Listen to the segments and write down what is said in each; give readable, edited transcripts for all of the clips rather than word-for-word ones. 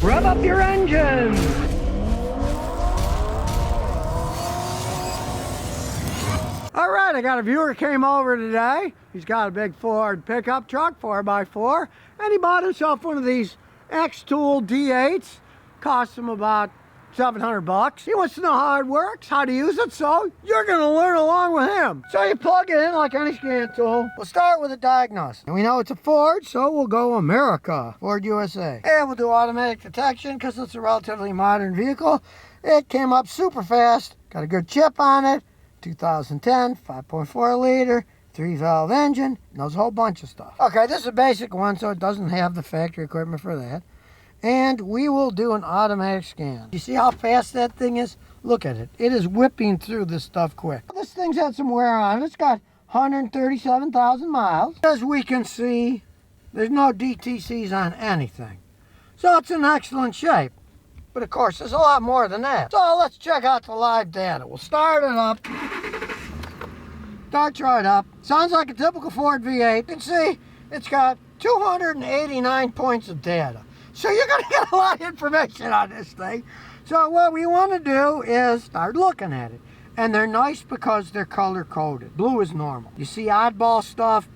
Rev up your engines! All right, I got a viewer came over today. He's got a big Ford pickup truck, 4x4, and he bought himself one of these X-Tool D8s. Cost him about $700. He wants to know how it works, how to use it, so you're gonna learn along with him. So you plug it in like any scan tool. We'll start with a diagnosis. And we know it's a Ford, so we'll go America, Ford USA. And we'll do automatic detection because it's a relatively modern vehicle. It came up super fast, got a good chip on it. 2010, 5.4 liter, 3-valve engine, knows a whole bunch of stuff. Okay, this is a basic one, so it doesn't have the factory equipment for that. And we will do an automatic scan. You see how fast that thing is? Look at it. It is whipping through this stuff quick. This thing's had some wear on it. It's got 137,000 miles. As we can see, there's no DTCs on anything. So it's in excellent shape. But of course, there's a lot more than that. So let's check out the live data. We'll start it up. Starts right up. Sounds like a typical Ford V8. You can see it's got 289 points of data. So you're going to get a lot of information on this thing. So what we want to do is start looking at it. And they're nice because they're color-coded. Blue is normal. You see oddball stuff,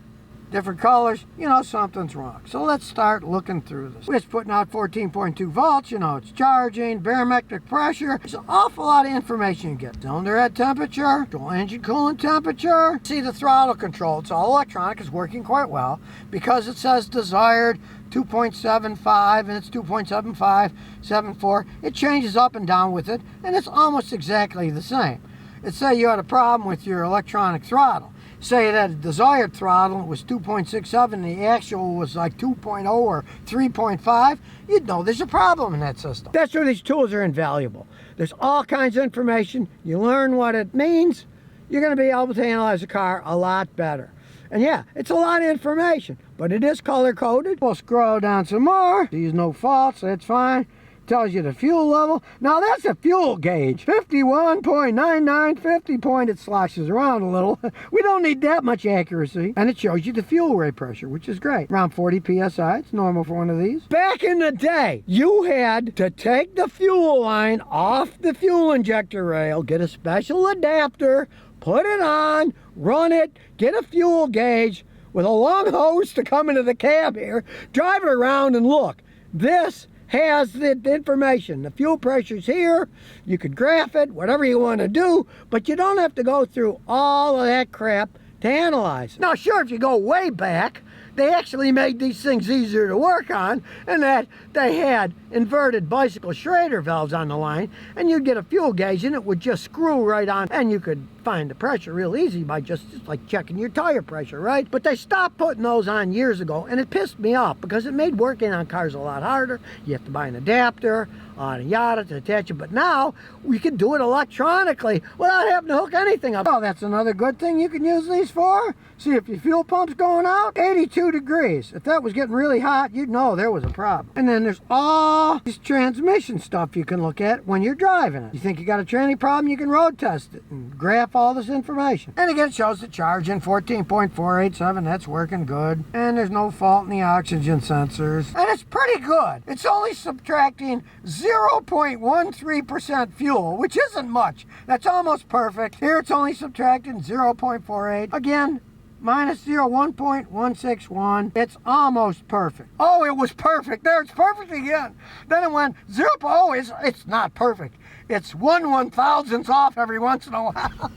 different colors, you know something's wrong. So let's start looking through this. It's putting out 14.2 volts, you know it's charging, barometric pressure. There's an awful lot of information you get. Cylinder head temperature, dual engine coolant temperature. See the throttle control, it's all electronic, it's working quite well. Because it says desired 2.75 and it's 2.75, 74. It changes up and down with it and it's almost exactly the same. It say you had a problem with your electronic throttle. Say that desired throttle was 2.67 and the actual was like 2.0 or 3.5, you'd know there's a problem in that system. That's where these tools are invaluable. There's all kinds of information. You learn what it means, you're going to be able to analyze a car a lot better. And yeah, it's a lot of information, but it is color-coded. We'll scroll down some more. There's no faults, that's fine. Tells you the fuel level. Now that's a fuel gauge. 51.99, 50 point. It sloshes around a little. We don't need that much accuracy. And it shows you the fuel rate pressure, which is great. Around 40 PSI. It's normal for one of these. Back in the day, you had to take the fuel line off the fuel injector rail, get a special adapter, put it on, run it, get a fuel gauge with a long hose to come into the cab here, drive it around and look. This has the information. The fuel pressure's here. You could graph it, whatever you want to do, but you don't have to go through all of that crap to analyze it. Now, sure, if you go way back, they actually made these things easier to work on, and that they had inverted bicycle Schrader valves on the line, and you'd get a fuel gauge and it would just screw right on, and you could find the pressure real easy by just like checking your tire pressure, right? But they stopped putting those on years ago, and it pissed me off because it made working on cars a lot harder. You have to buy an adapter on a yada to attach it, but now we can do it electronically without having to hook anything up. Oh, that's another good thing you can use these for. See if your fuel pump's going out, 82 degrees. If that was getting really hot, you'd know there was a problem. And then there's all this transmission stuff you can look at when you're driving it. You think you got a tranny problem, you can road test it and graph all this information. And again, it shows the charge in 14.487, that's working good. And there's no fault in the oxygen sensors. And it's pretty good. It's only subtracting 0.13% fuel, which isn't much. That's almost perfect. Here it's only subtracting 0.48. Again, minus 1.161. It's almost perfect. Oh, it was perfect. There, it's perfect again. Then it went 0. Oh, it's not perfect. It's 1/1000th off every once in a while.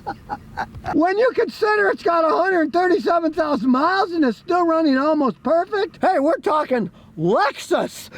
When you consider it's got 137,000 miles and it's still running almost perfect, hey, we're talking Lexus.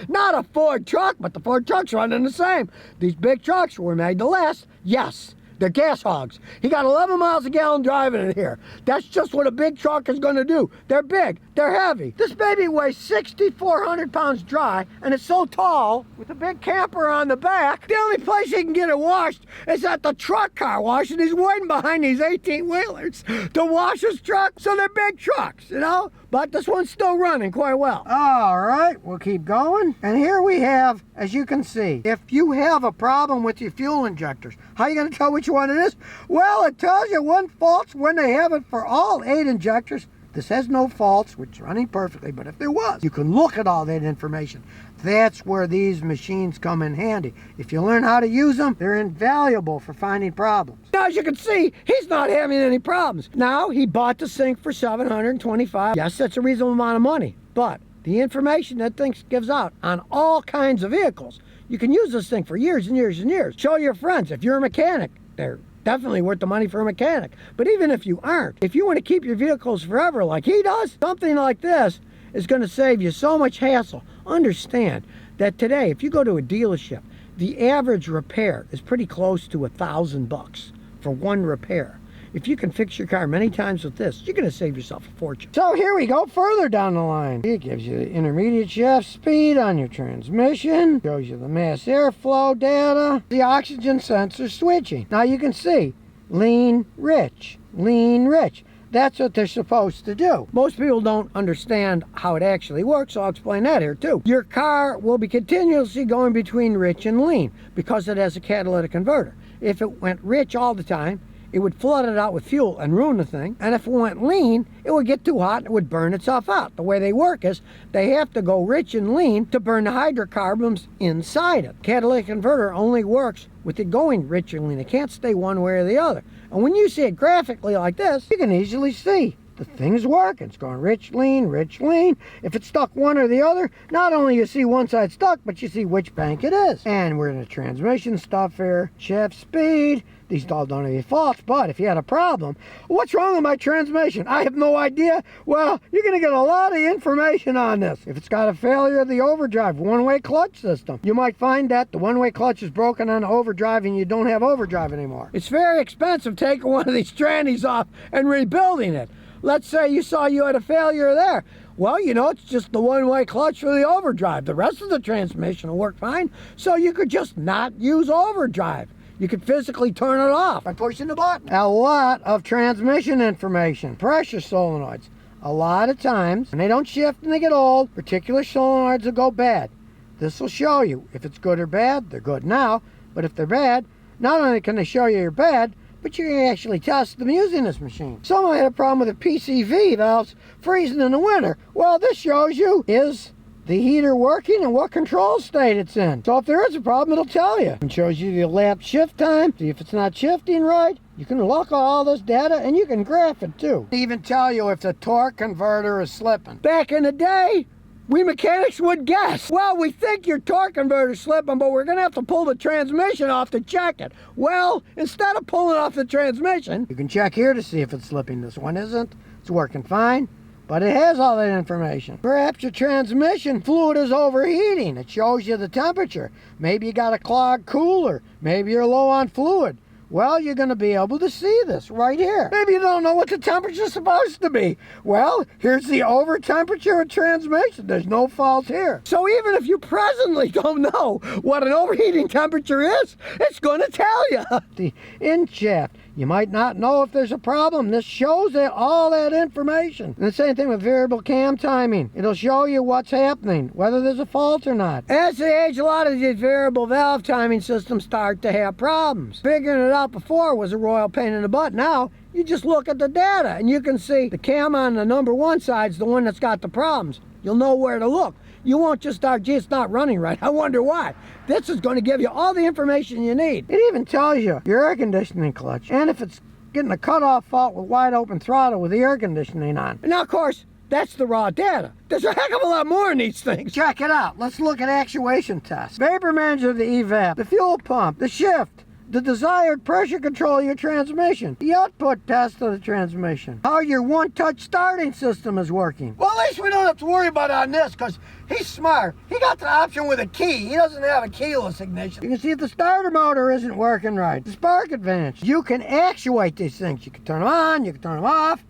Not a Ford truck, but the Ford truck's running the same. These big trucks were made to last. Yes, they're gas hogs. He got 11 miles a gallon driving it here. That's just what a big truck is going to do. They're big. They're heavy. This baby weighs 6,400 pounds dry, and it's so tall, with a big camper on the back, the only place he can get it washed is at the truck car wash, and he's waiting behind these 18-wheelers to wash his truck. So they're big trucks, you know? But this one's still running quite well. All right, we'll keep going. And here we have, as you can see, if you have a problem with your fuel injectors, how are you going to tell which one it is? Well, it tells you when faults when they have it for all 8 injectors. This has no faults, which is running perfectly, but if there was, you can look at all that information. That's where these machines come in handy. If you learn how to use them, they're invaluable for finding problems. Now, as you can see, he's not having any problems. Now, he bought the sink for $725. Yes, that's a reasonable amount of money, but the information that thing gives out on all kinds of vehicles, you can use this thing for years and years and years. Show your friends. If you're a mechanic, they're definitely worth the money for a mechanic. But even if you aren't, if you want to keep your vehicles forever like he does, something like this is going to save you so much hassle. Understand that today, if you go to a dealership, the average repair is pretty close to $1,000 for one repair. If you can fix your car many times with this, you're going to save yourself a fortune. So here we go further down the line. It gives you the intermediate shaft speed on your transmission. Shows you the mass airflow data. The oxygen sensor switching. Now you can see lean, rich, lean, rich. That's what they're supposed to do. Most people don't understand how it actually works, so I'll explain that here too. Your car will be continuously going between rich and lean because it has a catalytic converter. If it went rich all the time, it would flood it out with fuel and ruin the thing. And if it went lean, it would get too hot and it would burn itself out. The way they work is they have to go rich and lean to burn the hydrocarbons inside it. Catalytic converter only works with it going rich and lean. It can't stay one way or the other. And when you see it graphically like this, you can easily see the thing's working. It's going rich, lean, rich, lean. If it's stuck one or the other, not only you see one side stuck, but you see which bank it is. And we're in the transmission stuff here. Shaft speed. These all don't have any faults, but if you had a problem, what's wrong with my transmission? I have no idea. Well, you're going to get a lot of information on this. If it's got a failure of the overdrive, one-way clutch system, you might find that the one-way clutch is broken on the overdrive and you don't have overdrive anymore. It's very expensive taking one of these trannies off and rebuilding it. Let's say you saw you had a failure there. Well, you know, it's just the one-way clutch for the overdrive. The rest of the transmission will work fine, so you could just not use overdrive. You could physically turn it off by pushing the button. A lot of transmission information. Pressure solenoids. A lot of times, when they don't shift and they get old, particular solenoids will go bad. This will show you if it's good or bad. They're good now, but if they're bad, not only can they show you you're bad, but you can actually test them using this machine. Someone had a problem with the PCV valves freezing in the winter. Well, this shows you is the heater working and what control state it's in. So if there is a problem, it'll tell you. It shows you the elapsed shift time. See if it's not shifting right. You can look at all this data and you can graph it too. Even tell you if the torque converter is slipping. Back in the day, we mechanics would guess. Well, we think your torque converter's slipping, but we're gonna have to pull the transmission off to check it. Well, instead of pulling off the transmission, you can check here to see if it's slipping. This one isn't. It's working fine. But it has all that information. Perhaps your transmission fluid is overheating. It shows you the temperature. Maybe you got a clogged cooler. Maybe you're low on fluid. Well, you're going to be able to see this right here. Maybe you don't know what the temperature is supposed to be. Well, here's the over temperature of transmission. There's no fault here. So even if you presently don't know what an overheating temperature is, it's going to tell you. The in shaft. You might not know if there's a problem. This shows all that information. And the same thing with variable cam timing. It'll show you what's happening, whether there's a fault or not. As they age, a lot of these variable valve timing systems start to have problems. Figuring it out before was a royal pain in the butt. Now, you just look at the data and you can see the cam on the number one side is the one that's got the problems. You'll know where to look. You won't just start, gee, it's not running right. I wonder why. This is going to give you all the information you need. It even tells you your air conditioning clutch. And if it's getting a cutoff fault with wide open throttle with the air conditioning on. And now, of course, that's the raw data. There's a heck of a lot more in these things. Check it out. Let's look at actuation tests. Vapor manager of the evap, the fuel pump, the shift, the desired pressure control of your transmission, the output test of the transmission, how your one-touch starting system is working. Well, at least we don't have to worry about it on this because he's smart. He got the option with a key. He doesn't have a keyless ignition. You can see if the starter motor isn't working right. The spark advantage. You can actuate these things. You can turn them on, you can turn them off.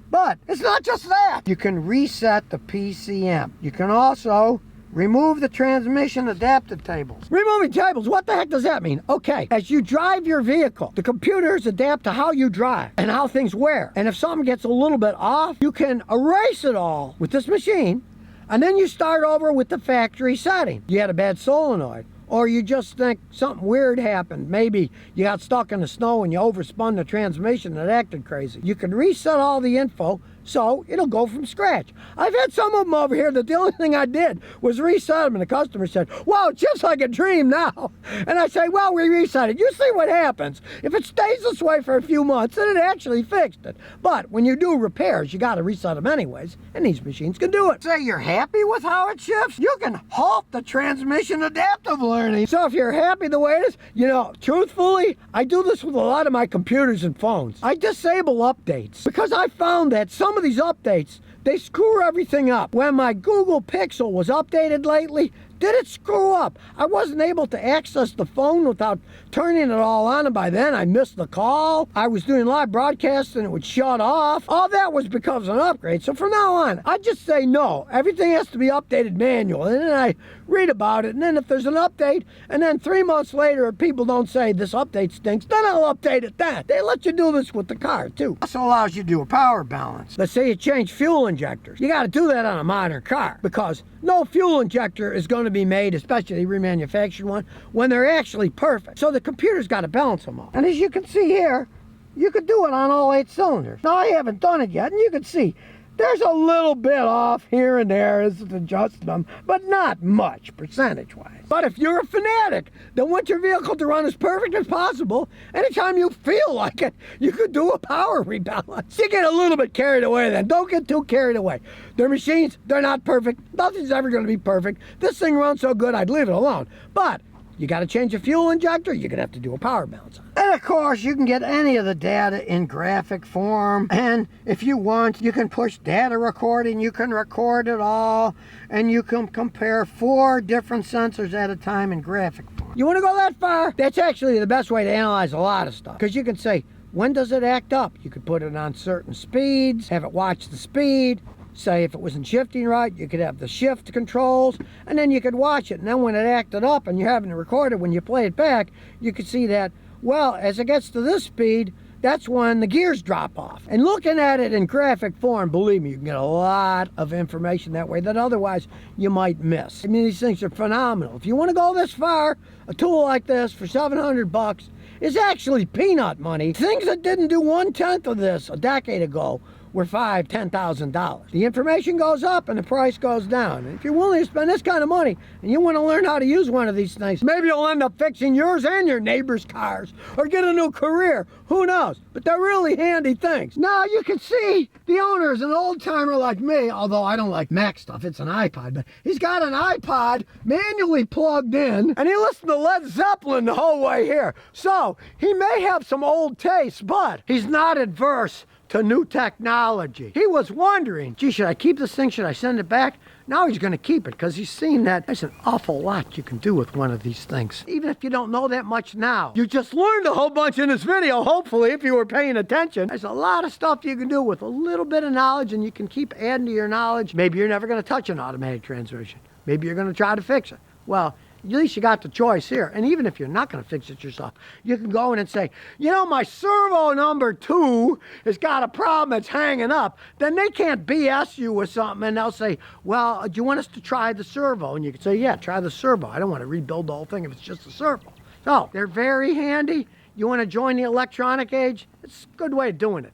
But it's not just that. You can reset the PCM. You can also remove the transmission adaptive tables. Removing tables, what the heck does that mean? Okay, as you drive your vehicle, the computers adapt to how you drive and how things wear. And if something gets a little bit off, you can erase it all with this machine, and then you start over with the factory setting. You had a bad solenoid, or you just think something weird happened. Maybe you got stuck in the snow and you overspun the transmission and it acted crazy. You can reset all the info So it'll go from scratch. I've had some of them over here that the only thing I did was reset them, and the customer said, wow, it's just like a dream now. And I say, well, we reset it. You see what happens. If it stays this way for a few months, then it actually fixed it. But when you do repairs, you got to reset them anyways, and these machines can do it. Say you're happy with how it shifts, you can halt the transmission adaptive learning. So if you're happy the way it is, you know, truthfully, I do this with a lot of my computers and phones. I disable updates because I found that some of these updates, they screw everything up. When my Google Pixel was updated lately, did it screw up? I wasn't able to access the phone without turning it all on, and by then I missed the call. I was doing live broadcasts and it would shut off. All that was because of an upgrade. So from now on, I just say no. Everything has to be updated manual. And then I read about it. And then if there's an update, and then 3 months later people don't say this update stinks, then I'll update it then. They let you do this with the car too. Also allows you to do a power balance. Let's say you change fuel injectors. You got to do that on a modern car because no fuel injector is going to be made, especially a remanufactured one, when they're actually perfect. So the computer's got to balance them all. And as you can see here, you could do it on all 8 cylinders. Now I haven't done it yet, and you can see there's a little bit off here and there as it adjusts them, but not much percentage-wise. But if you're a fanatic that wants your vehicle to run as perfect as possible, anytime you feel like it, you could do a power rebalance. You get a little bit carried away then. Don't get too carried away. They're machines, they're not perfect. Nothing's ever going to be perfect. This thing runs so good, I'd leave it alone. But you got to change a fuel injector, you're going to have to do a power balance on it. And of course, you can get any of the data in graphic form. And if you want, you can push data recording, you can record it all, and you can compare 4 different sensors at a time in graphic form. You want to go that far? That's actually the best way to analyze a lot of stuff. Because you can say, when does it act up? You could put it on certain speeds, have it watch the speed. Say if it wasn't shifting right, you could have the shift controls, and then you could watch it. And then when it acted up and you're having to record it, when you play it back, you could see that, well, as it gets to this speed, that's when the gears drop off. And looking at it in graphic form, believe me, you can get a lot of information that way that otherwise you might miss. I mean, these things are phenomenal. If you want to go this far, a tool like this for $700 is actually peanut money. Things that didn't do 1/10 of this a decade ago were $5,000, $10,000. The information goes up and the price goes down. And if you're willing to spend this kind of money and you want to learn how to use one of these things, maybe you'll end up fixing yours and your neighbor's cars or get a new career. Who knows? But they're really handy things. Now you can see the owner is an old timer like me, although I don't like Mac stuff. It's an iPod, but he's got an iPod manually plugged in, and he listened to Led Zeppelin the whole way here. So he may have some old tastes, but he's not adverse to new technology. He was wondering, gee, should I keep this thing? Should I send it back? Now he's going to keep it because he's seen that there's an awful lot you can do with one of these things. Even if you don't know that much now. You just learned a whole bunch in this video, hopefully, if you were paying attention. There's a lot of stuff you can do with a little bit of knowledge, and you can keep adding to your knowledge. Maybe you're never going to touch an automatic transmission. Maybe you're going to try to fix it. Well, at least you got the choice here. And even if you're not going to fix it yourself, you can go in and say, you know, my servo number 2 has got a problem, it's hanging up. Then they can't BS you with something, and they'll say, well, do you want us to try the servo? And you can say, yeah, try the servo. I don't want to rebuild the whole thing if it's just the servo. So they're very handy. You want to join the electronic age? It's a good way of doing it.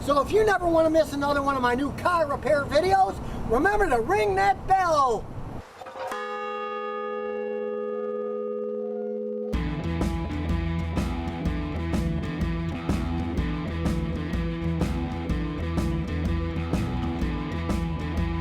So if you never want to miss another one of my new car repair videos, remember to ring that bell.